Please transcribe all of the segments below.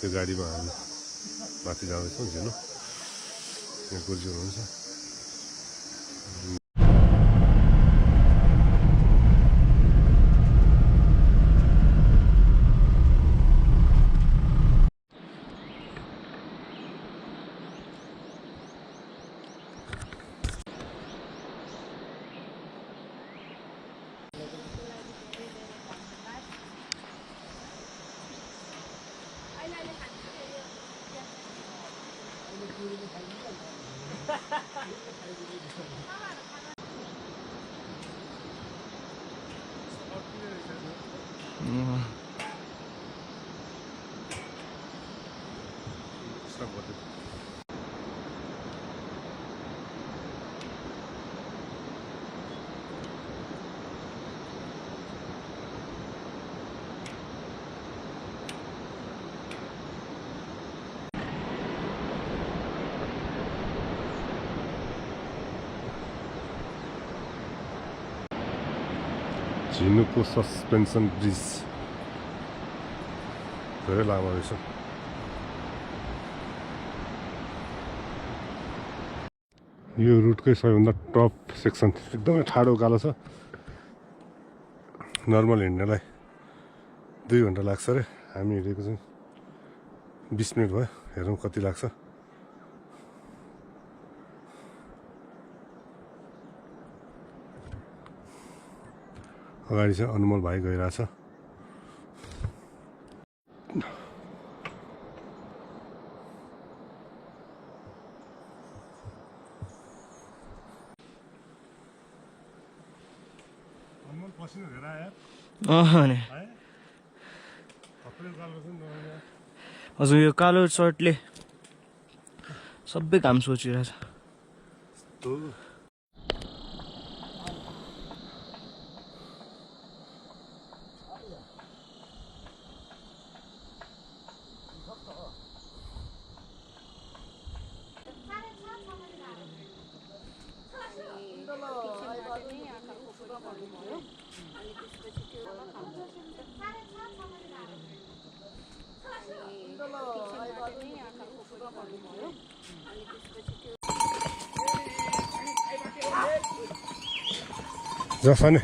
त्यो गाडीमा हामी माथि जाँदैछौँ झिनो यहाँ गुरुजी हुनुहुन्छ झिनुको सस्पेन्सन ब्रिज धेरै लामो रहेछ यो रुटकै सबैभन्दा टप सेक्सन एकदमै ठाडो उकालो छ नर्मल हिँड्नलाई 2 घन्टा लाग्छ अरे हामी हिँडेको चाहिँ 20 मिनट भयो हेरौँ कति लाग्छ अगाडि चाहिँ अनमोल भाइ गइरहेछ अनमोल पसिना धेरै आयो हजुर यो कालो सर्टले सबै काम सोचिरहेछ जफाने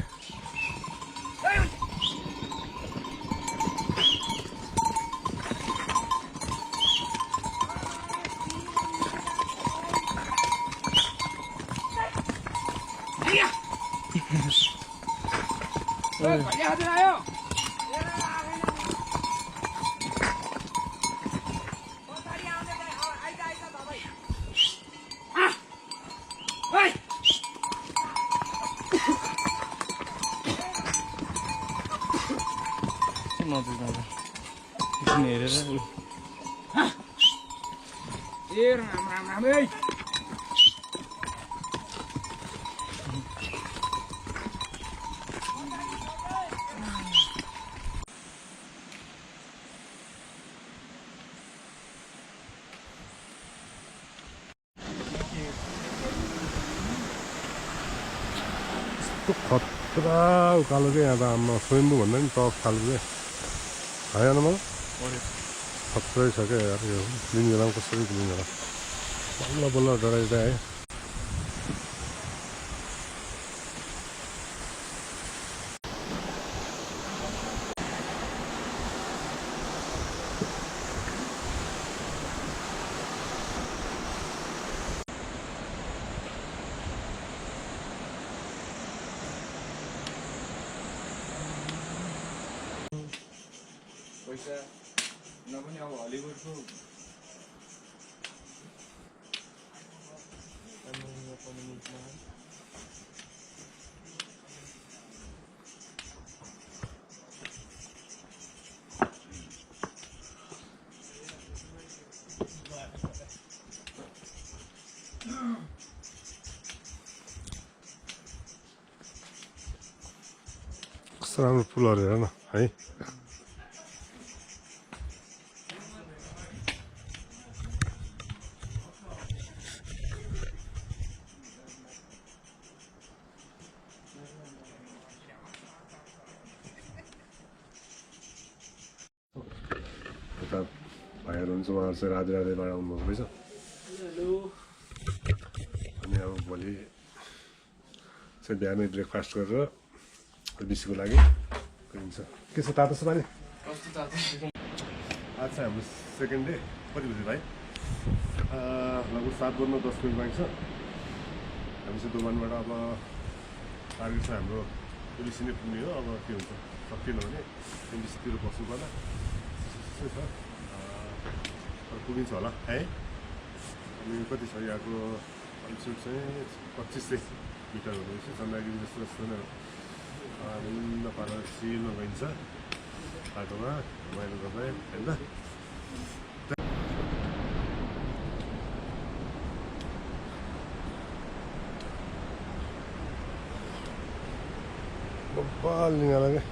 खतरा उकालो क्या यहाँ त आम्मा स्वयम्भू भन्दा पनि टप खालको क्या आएन मलाई खत्रै छ क्या यार यो लिङ्गेलाम कसरी लिङ्गेलाम बल्ल बल्ल डराइँदै आयो पैसा नभने अब हलिउडको कस्तो राम्रो फुलहरू हेर न है हुनुहुन्छ उहाँहरू चाहिँ राधे राधेबाट आउनुभएको रहेछ अनि अब भोलि चाहिँ बिहानै ब्रेकफास्ट गरेर बिसीको लागि गरिन्छ के छ तातो छ पानी आज चाहिँ हाम्रो सेकेन्ड डे कति बजी भाइ लगभग 7:10 बाँकी छ हामी चाहिँ दोमानबाट अब टार्गेट छ हाम्रो पुलिस नै पुग्ने हो अब के हुन्छ सकिएन भने एमबिसीतिर बस्नु पर्ला त्यस्तै छ पुगिन्छ होला है अनि कति छ यहाँको अल्टिट्युड चाहिँ 25 मिटर हुँदैछ चन्द्रगिरी जस्तो जस्तो नै आनन्द पारेर सिलमा गइन्छ बाटोमा रमाइलो गर्दै होइन बब्बाल निकाला क्या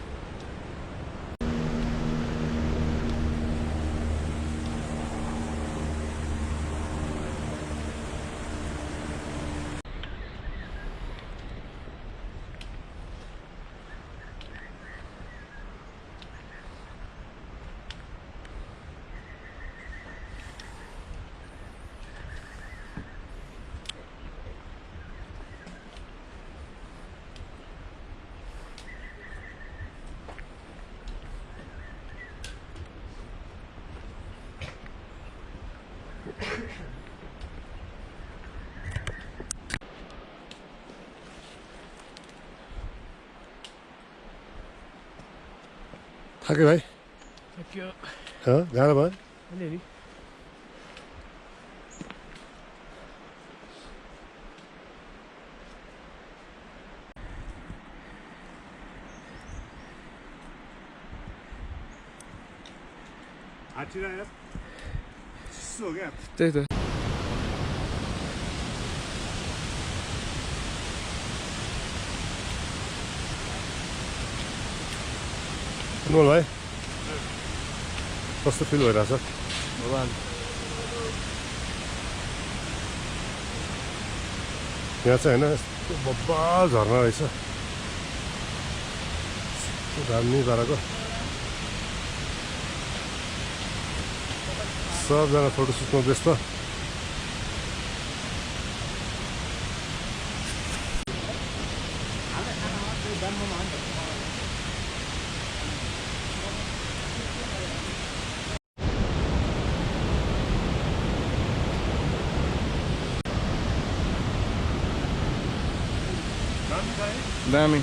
थाके भाइ जाँदा भयो अलिअलि आठिरहेको चिसो हो क्या त्यही त अनमोल भाइ कस्तो फिल भइरहेछ भगवान् यहाँ चाहिँ होइन यस्तो बब्बाल झर्ना रहेछ दामी पाराको सबजना फोटो सुटमा व्यस्त दामी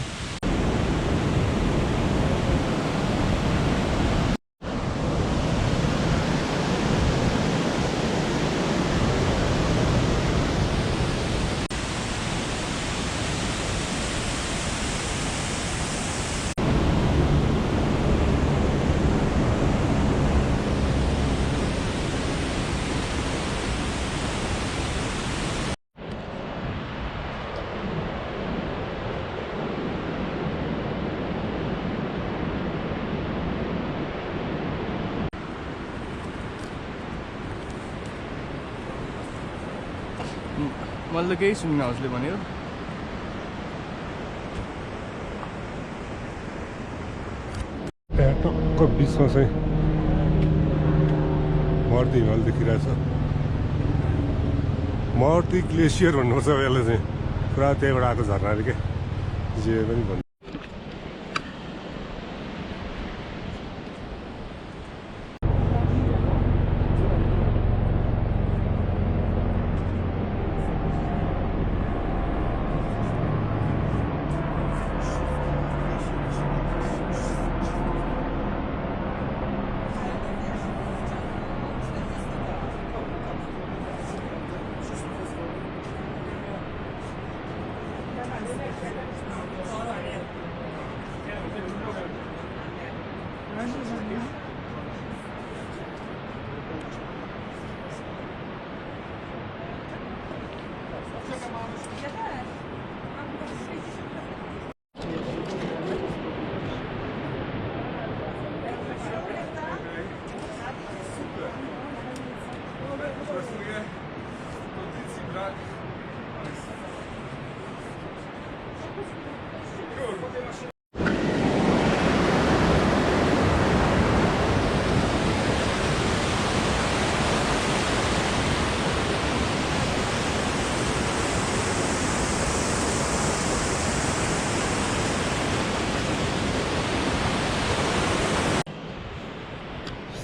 मैले त केही सुन्न उसले भन्यो यहाँ टक्क बिचमा चाहिँ मर्ती हिमाल देखिरहेछ मर्ती ग्लेसियर भन्नुपर्छ यसलाई चाहिँ पुरा त्यहीबाट आएको झर्नाले क्या जे पनि भन्नु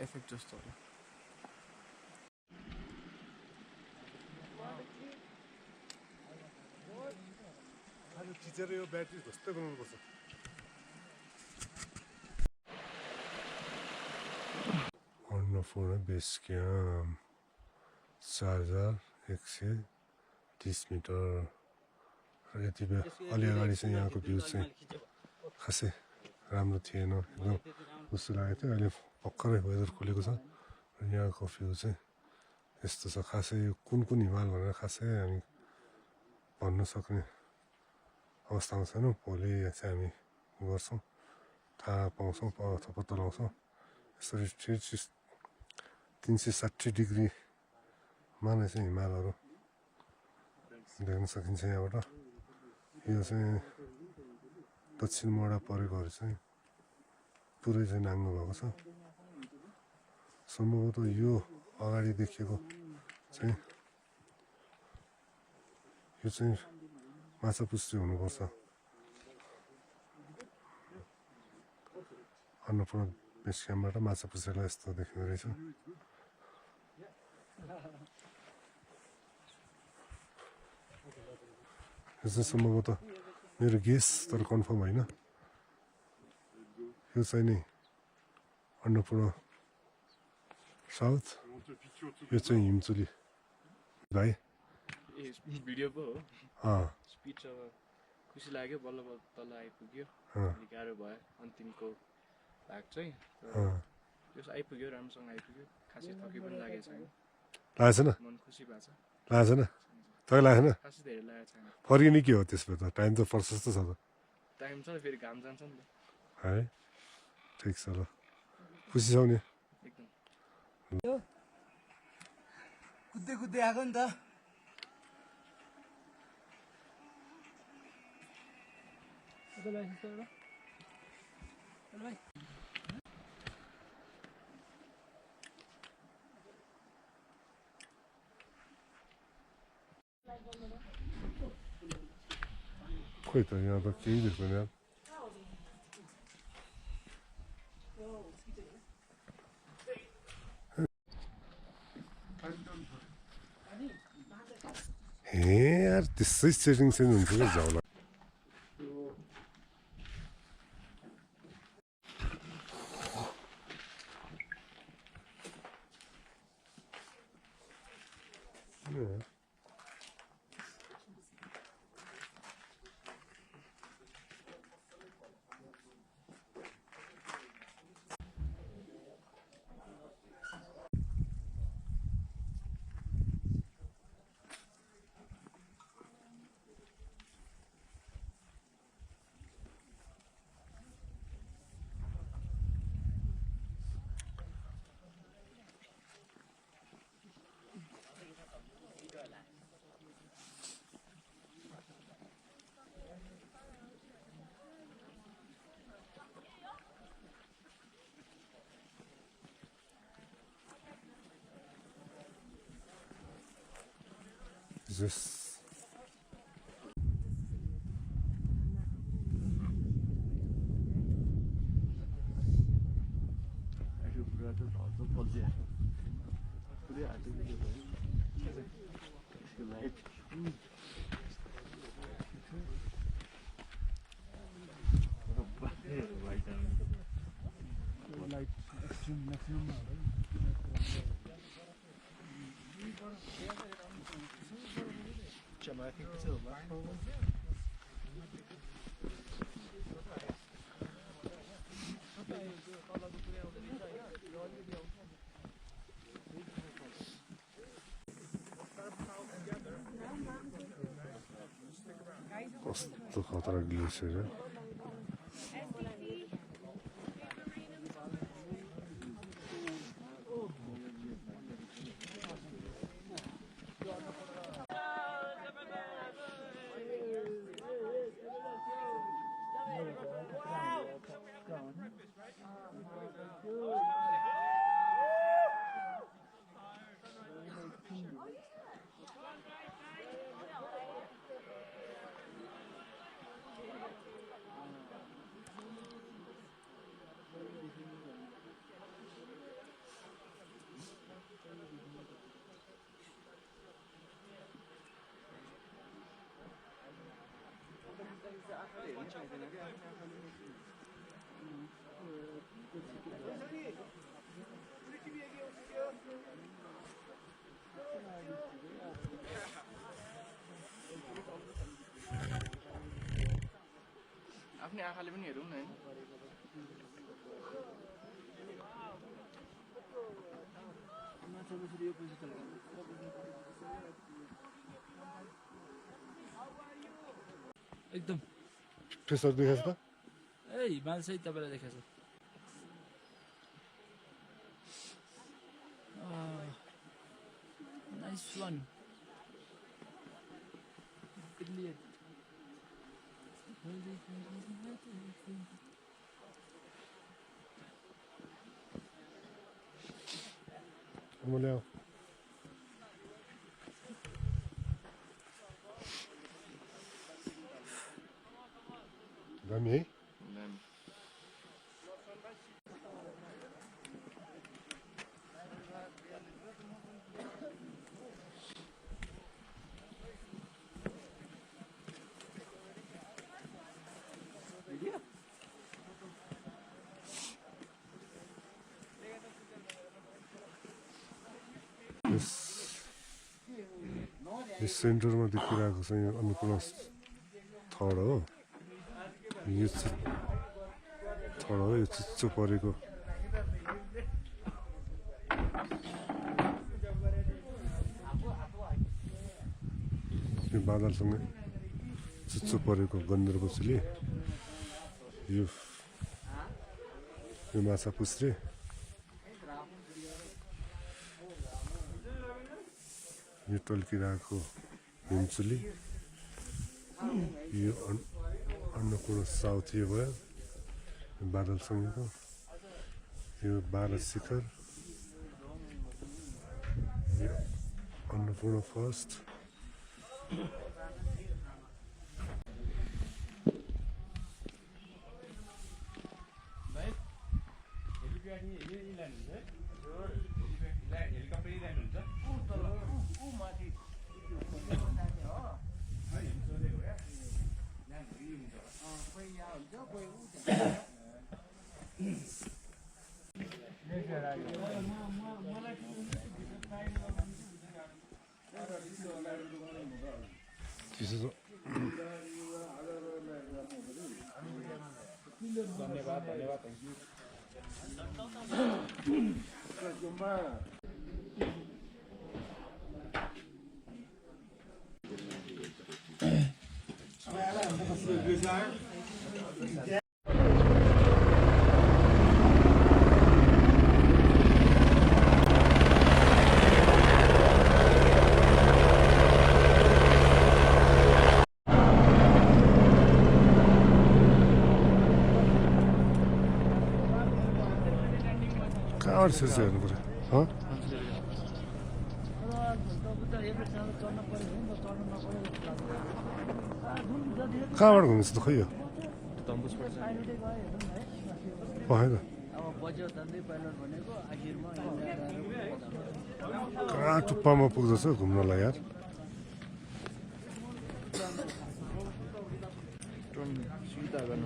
एफेक्ट जस्तो होला आज टिचर यो ब्याट्री जस्तै बनाउनुपर्छ अन्नपूर्ण बेस क्याम्प 4130 मिटर र यति बेला अलि अगाडि चाहिँ यहाँको भ्यू चाहिँ खासै राम्रो थिएन एकदम उस्तो लागेको थियो अहिले भर्खरै वेदर खुलेको छ र यहाँको भ्यू चाहिँ यस्तो छ खासै यो कुन हिमाल भनेर खासै हामी भन्न सक्ने अवस्थामा छैनौँ भोलि चाहिँ हामी गर्छौँ थाहा पाउँछौँ पत्तो लगाउँछौँ यसरी 360 डिग्रीमा नै चाहिँ हिमालहरू देख्न सकिन्छ यहाँबाट यो चाहिँ दक्षिण मोडा परेकोहरू चाहिँ पुरै चाहिँ नाङ्गो भएको छ सम्भवतः यो अगाडि देखिएको चाहिँ यो चाहिँ माछापुच्छ्रे हुनुपर्छ अन्नपूर्ण बेस क्याम्पबाट माछापुच्छ्रेलाई यस्तो देखिँदो रहेछ यो चाहिँ सम्भवतः मेरो गेस तर कन्फर्म होइन यो चाहिँ नि अन्नपूर्ण साउथ यो चाहिँ हिमचुली भाइ भिडियो पो हो अँ स्पिड अब खुसी लाग्यो बल्ल बल्ल तल आइपुग्यो अँ अलिक गाह्रो भयो अन्तिमको भाग चाहिँ अँ त्यो आइपुग्यो राम्रोसँग आइपुग्यो खासै थके पनि लागेको छैन लागेको छैन मन खुसी भएको छ लागेको छैन तपाईँ लागेको छैन खासै धेरै लागेको छैन फर्किने के हो त्यसमा त टाइम त प्रशस्त छ त टाइम छ फेरि घाम जान्छ नि त है ठिक छ ल खुसी छौ नि एकदम कुद्दै कुद्दै आएको नि त खोइ त यहाँ त केही देख्दैन यार हे यार त्यसै सेटिङ चाहिँ हुन्छ कि झ्याउला This अहिले पुरा त धर्को पल्जिआएको पुरै आर्टिफिसियल यसको लाइट लाइट एक्सट्रिम म्याक्सिमममा होला माथि चाहिँ होला कस्तो खतरा ग्लेसियर है आफ्नै आँखाले पनि हेरौँ न हैन एकदम फेसर देखाएको छ ए हिमाल सहित तपाईँलाई देखाएको छ नाइस वान ल्याऊ दामी है यस सेन्टरमा देखिरहेको छ यहाँ अन्नपूर्ण थड हो यो थड हो यो चिच्चो परेको यो बादलसँगै चिच्चो परेको गन्धर्वचुली यो माछा पुछ्रे यो टल्किरहेको हिमचुली यो अन्नपूर्ण साउथ यो भयो बादलसँगैको यो 12 शिखर यो अन्नपूर्ण फर्स्ट धन्यवाद धन्यवाद कहाँबाट छिर्छ हेर्नु पऱ्यो कहाँबाट घुम्छ त खै यो पखेको कहाँ टुप्पामा पुग्दछ घुम्नलाई यार सुविधा गर्न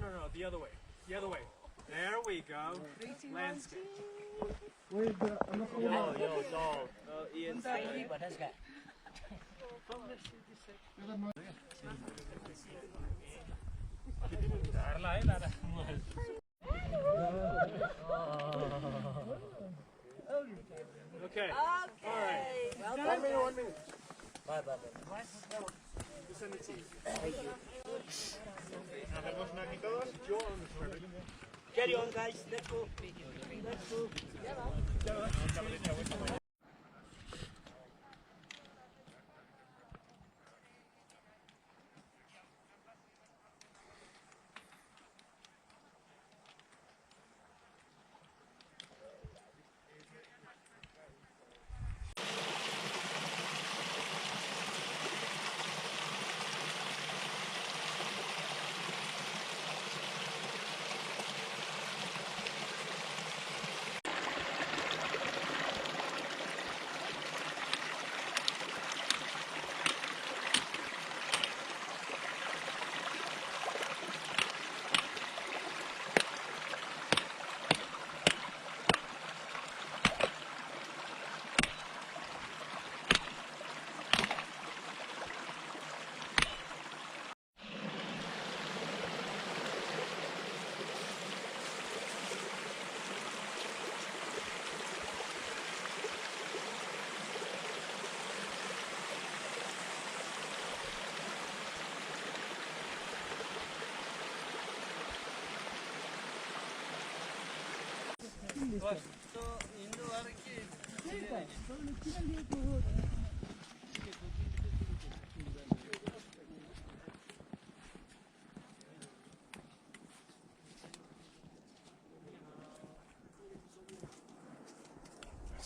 No, the other way. The other way. There we go. Landscape. Ian's Okay. All right. Well, 1 minute. Bye. Send it to you. Thank you. Carry on, guys. Let's go. Let's go.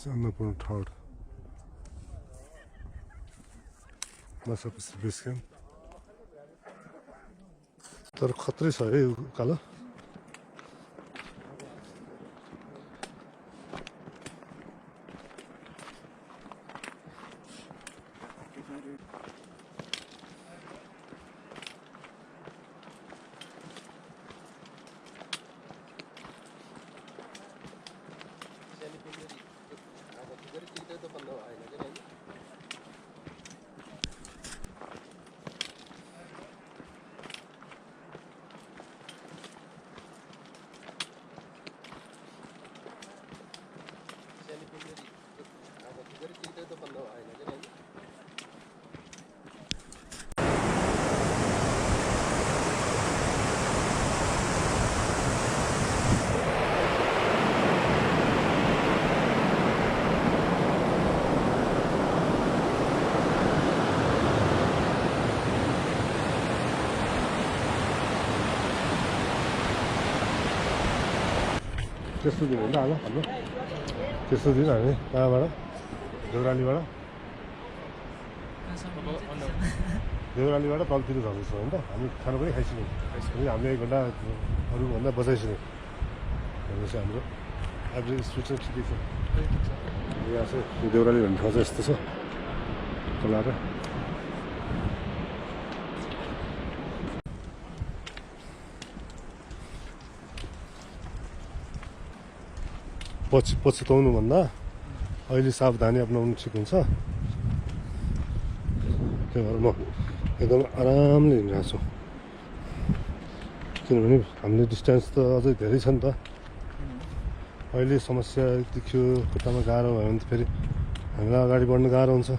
Annapurna ठाउँ Machhapuchhre base camp तर खत्रै छ है उकालो त्यस्तो दिन होइन होला हाम्रो त्यस्तो दिन हामी कहाँबाट देउरालीबाट तलतिर झर्दैछौँ होइन त हामी खाना पनि खाइसक्यौँ अनि हामीले 1 घन्टा अरूभन्दा बचाइसक्यौँ भनेपछि हाम्रो एभरेज स्पिड चाहिँ ठिकै छ यहाँ चाहिँ देउराली भन्ने ठाउँ चाहिँ यस्तो छ खोलाएर पछुताउनुभन्दा अहिले सावधानी अपनाउनु ठिक हुन्छ त्यही भएर म एकदम आरामले हिँडिरहेको छु किनभने हामीले डिस्टेन्स त अझै धेरै छ नि त अहिले समस्या देखियो खुट्टामा गाह्रो भयो भने त फेरि हामीलाई अगाडि बढ्नु गाह्रो हुन्छ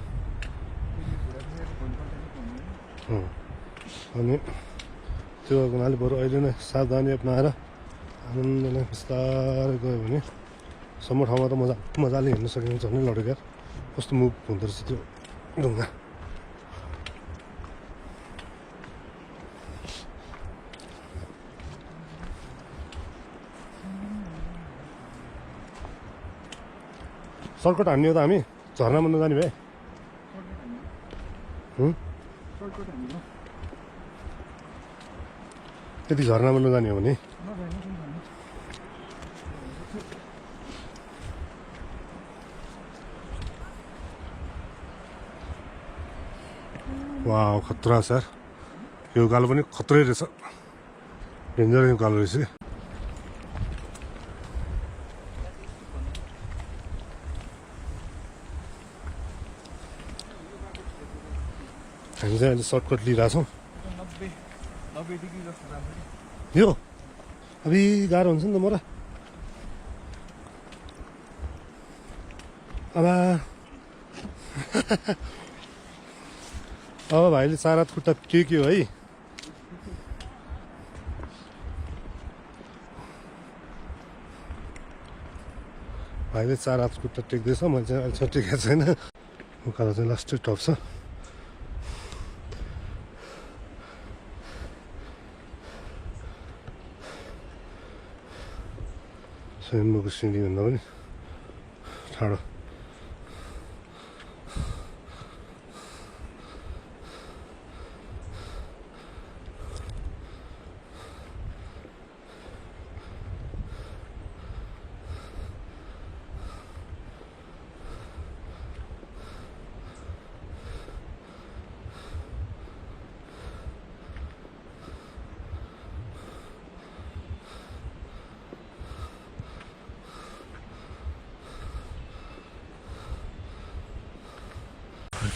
अनि त्यो हुनाले बरु अहिले नै सावधानी अपनाएर आनन्दले बिस्तारै गयो भने सम्म ठाउँमा त मजाले हिँड्न सकिन्छ भने लडेर कस्तो मुभ हुँदो रहेछ त्यो ढुङ्गा सर्टकट हान्ने हो त हामी झर्नामा नजाने भए यदि झर्नामा नजाने हो भने वाह खतरा सर यो उकालो पनि खत्रै रहेछ डेन्जर उकालो रहेछ हामी चाहिँ अहिले सर्टकट लिइरहेछौँ यो अबि गाह्रो हुन्छ नि त मोरा अब भाइले 4 हात खुट्टा टेक्यो है भाइले 4 हात खुट्टा टेक्दैछ मैले चाहिँ अहिलेसम्म टेकेको छैन उकालो चाहिँ लास्टै टप छ स्वयम्भूको सिँढी भन्दा पनि ठाडो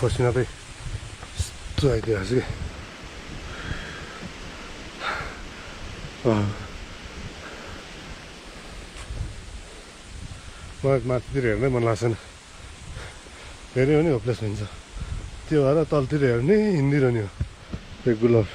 पसिना चाहिँ यस्तो आइदिएको छ कि मलाई माथितिर हेर्नै मन लाग्छ नि हेऱ्यो भने होपलेस हुन्छ त्यो भएर तलतिर हेर्ने हिँडिरहने हो रेगुलर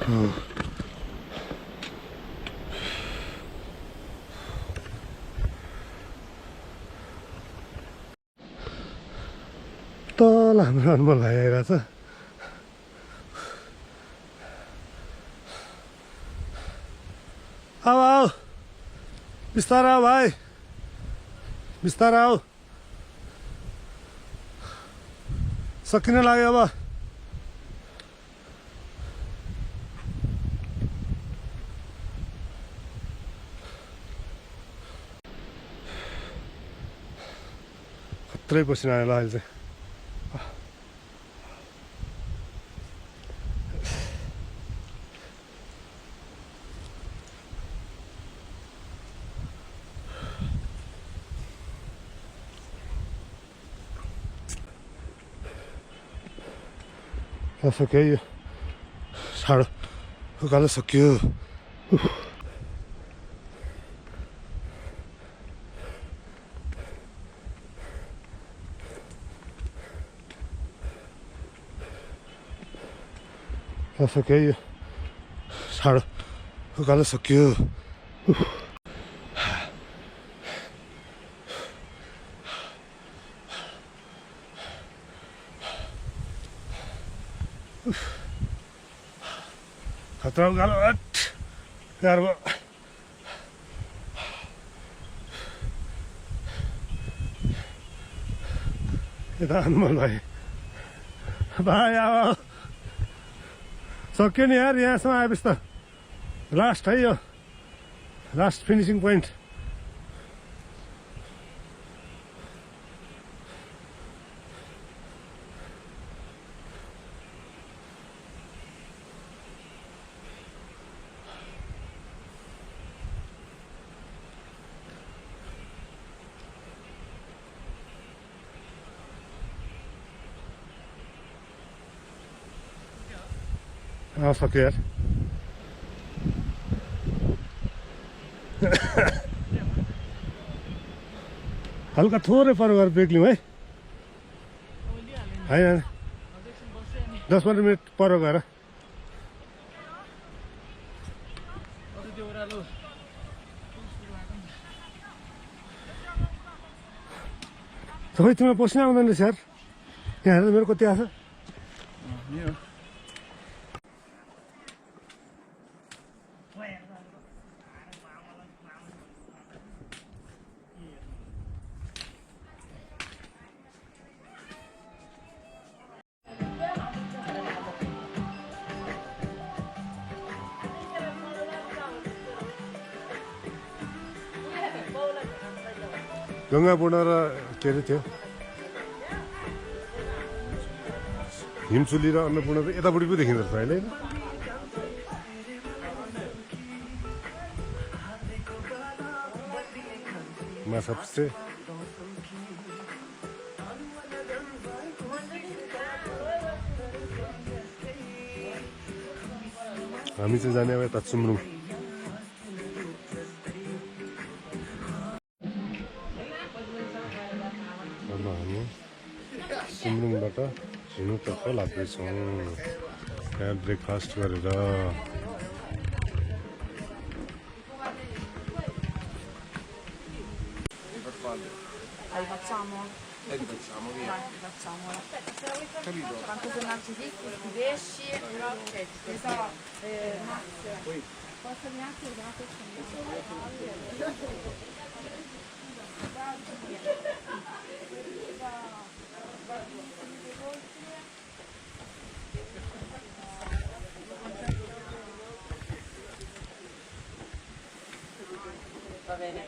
तल हाम्रो अनमोल भाइ आइरहेछ अब आऊ बिस्तारै आऊ भाइ बिस्तारै आऊ सकिन लाग्यो अब खत्रै पसिना आयो ल अहिले चाहिँ सक्यो यो साह्रो उकालो सक्यो सक्यो यो साह्रो उकालो सक्यो खतरा उकालो गाह्रो भयो यता अनमोल भाइ अब सक्यो नि यार यहाँसम्म आएपछि त लास्ट है यो लास्ट फिनिसिङ पोइन्ट सक्यो यार हल्का थोरै पर गएर ब्रेक लिउँ है होइन 10-15 मिनट पर गएर सबै तिमीलाई पसिना आउँदैन रहेछ यार यहाँ हेरेर मेरो कति आछ गङ्गापूर्ण र के अरे थियो हिमचुली र अन्नपूर्ण त यतापट्टि पो देखिँदो रहेछ अहिले माछा पुच्छे हामी चाहिँ जाने अब यता चुम्रुङ सुम्रुङबाट झिनुतर्फ लाग्दैछौँ त्यहाँ ब्रेकफास्ट गरेर Rifacciamo via. Rifacciamola. Quanto sono altri piccoli, i pesci. Max. Portami anche una Va bene.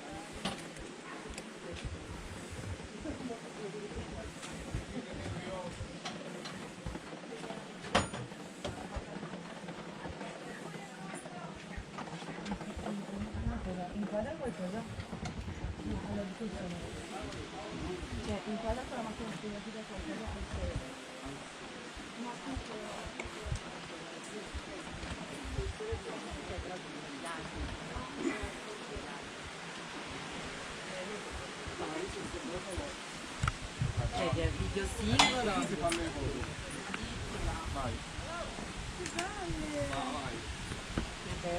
Inquadra qualcosa? Allora di tutto cioè inquadra con la macchina spiegativa qualcosa perché ma video singolo. Vai.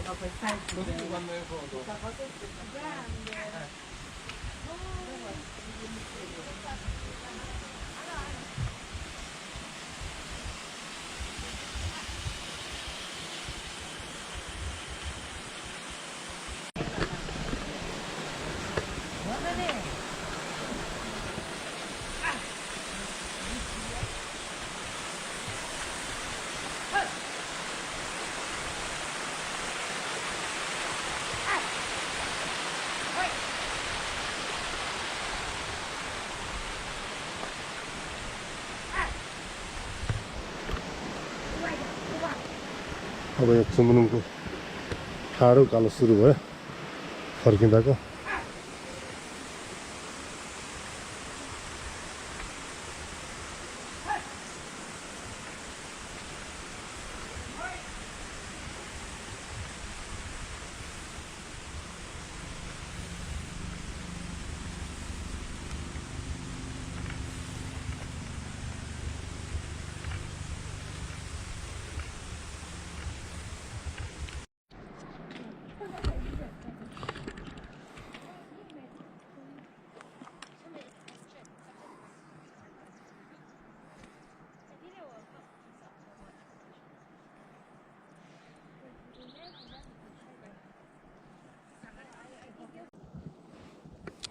Dopo il salto grande. अब यो चुमुनुङको ठाडो कालो सुरु भयो फर्किँदाको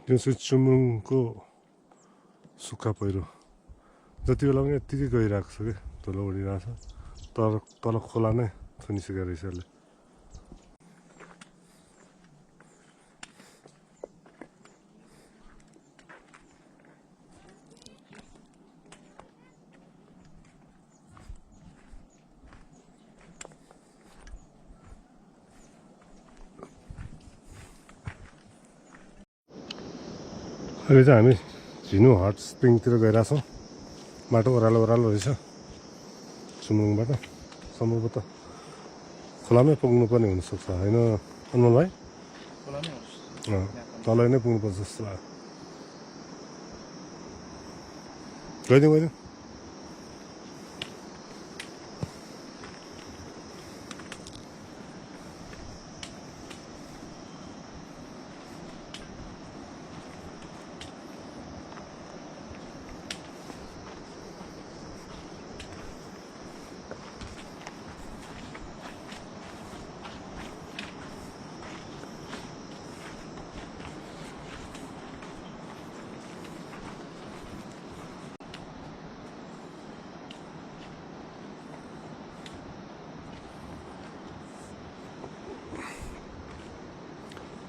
जुनसुकै चुमुङको सुक्खा पहिरो जति बेला पनि यत्तिकै गइरहेको छ क्या धुलो उडिरहेको छ तल खोला नै थुनिसकेको रहेछ यसले अहिले चाहिँ हामी झिनु हट स्प्रिङतिर गइरहेछौँ बाटो ओह्रालो ओह्रालो रहेछ चुमुङबाट सम्भवतः खोलामै पुग्नुपर्ने हुनसक्छ होइन अनमोल भाइ खोलामै होस् तलै नै पुग्नुपर्छ जस्तो लाग्यो गइदिउँ गइदिउँ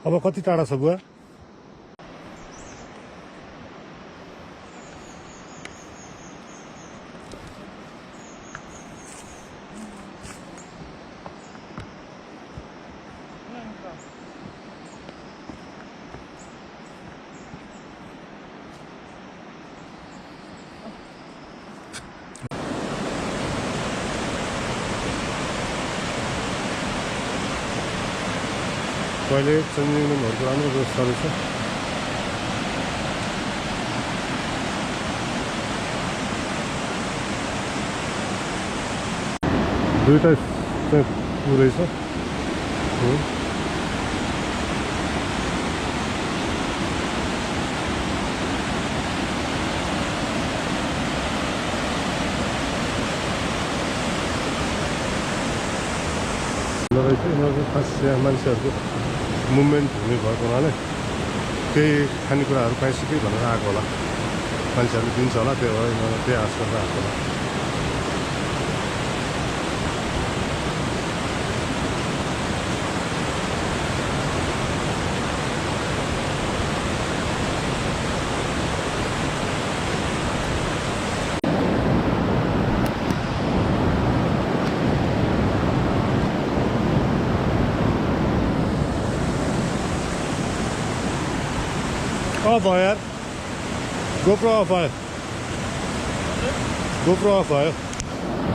अब कति टाढा छ बुवा टोइलेट चेन्जिङ रुमहरूको राम्रो व्यवस्था रहेछ दुईवटा चाहिँ पुरै छ रहेछ यिनीहरूको खास यहाँ मान्छेहरूको मुभमेन्ट हुने भएको हुनाले केही खानेकुराहरू पाइसक्यो भनेर आएको होला मान्छेहरूले दिन्छ होला त्यो भएर यिनीहरू त्यही आश गरेर आएको होला Off यार GoPro off है GoPro off है